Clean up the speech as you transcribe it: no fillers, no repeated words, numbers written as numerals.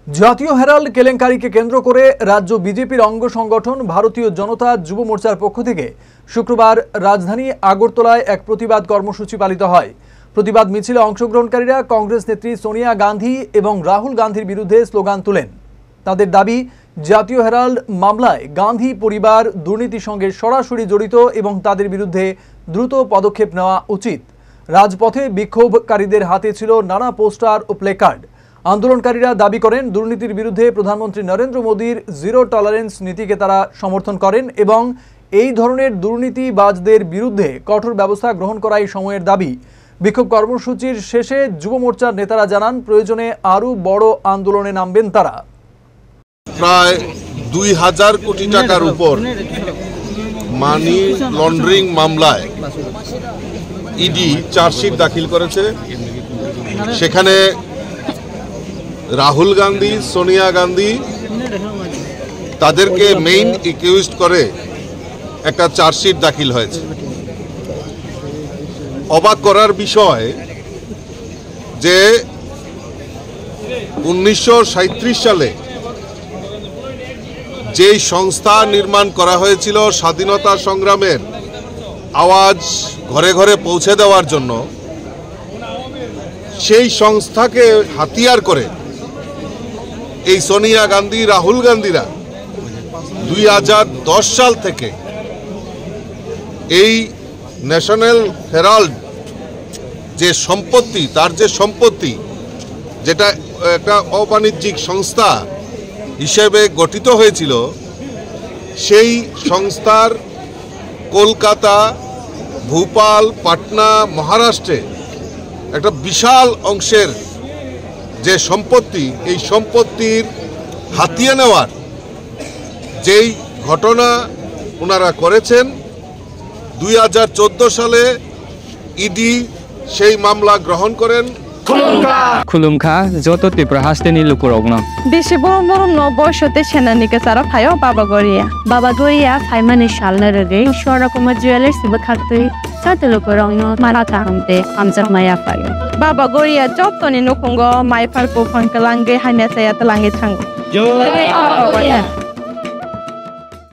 জাতীয় হেরাল্ড কেলেঙ্কারিকে কেন্দ্র করে রাজ্য বিজেপির অঙ্গ সংগঠন ভারতীয় জনতা যুব মোর্চার পক্ষ থেকে শুক্রবার রাজধানী আগরতলায় এক প্রতিবাদ কর্মসূচি পালিত হয়। প্রতিবাদ মিছিলে অংশগ্রহণকারীরা কংগ্রেস নেত্রী সোনিয়া গান্ধী এবং রাহুল গান্ধীর বিরুদ্ধে স্লোগান তোলেন। তাদের দাবি, জাতীয় হেরাল্ড মামলায় গান্ধী পরিবার দুর্নীতির সঙ্গে সরাসরি জড়িত এবং তাদের বিরুদ্ধে দ্রুত পদক্ষেপ নেওয়া উচিত। রাজপথে বিক্ষোভকারীদের হাতে ছিল নানা পোস্টার ও প্লেকার্ড। আন্দোলনকারীরা দাবি করেন, দুর্নীতির বিরুদ্ধে প্রধানমন্ত্রী নরেন্দ্র মোদীর জিরো টলারেন্স নীতিকে তারা সমর্থন করেন এবং এই ধরনের দুর্নীতিবাজদের বিরুদ্ধে কঠোর ব্যবস্থা গ্রহণ করাই সময়ের দাবি। বিক্ষোভ কর্মসূচির শেষে যুব মোর্চার নেতারা জানান, প্রয়োজনে আরও বড় আন্দোলনে নামবেন তারা। প্রায় 2000 কোটি টাকার উপর মানি লন্ডারিং মামলায় ইডি চার্জশিট দাখিল করেছে। সেখানে রাহুল গান্ধী, সোনিয়া গান্ধী তাদেরকে মেইন একিউজড করে একটা চার্জশিট দাখিল হয়েছে। অবাক করার বিষয় যে 1937 সালে যেই সংস্থা নির্মাণ করা হয়েছিল স্বাধীনতা সংগ্রামের আওয়াজ ঘরে ঘরে পৌঁছে দেওয়ার জন্য, সেই সংস্থাকে হাতিয়ার করে এই সোনিয়া গান্ধী, রাহুল গান্ধীরা 2010 সাল থেকে এই ন্যাশনাল হেরাল্ড যে সম্পত্তি, তার যে সম্পত্তি, যেটা একটা অবাণিজ্যিক সংস্থা হিসেবে গঠিত হয়েছিল, সেই সংস্থার কলকাতা, ভোপাল, পাটনা, মহারাষ্ট্রে একটা বিশাল অংশের যে সম্পত্তি, এই সম্পত্তির হাতিয়ে নেওয়ার যেই ঘটনা ওনারা করেছেন, 2014 সালে ইডি সেই মামলা গ্রহণ করেন। खुलुमखा जत त्रिपुरा हास्टेनि लुकुरगना देशे बरम बरम न बयसते सेनानिके सारा फायो बाबा गोरिया फाइमानि शालना रगे शोरा कुमा ज्वेलर्स बे खाते साते लुकुरगन माना थांते आमजा माया फायो बाबा गोरिया जतनि नखंगो माइफार को फंकलांगे हाइना साया तलाहे थांगो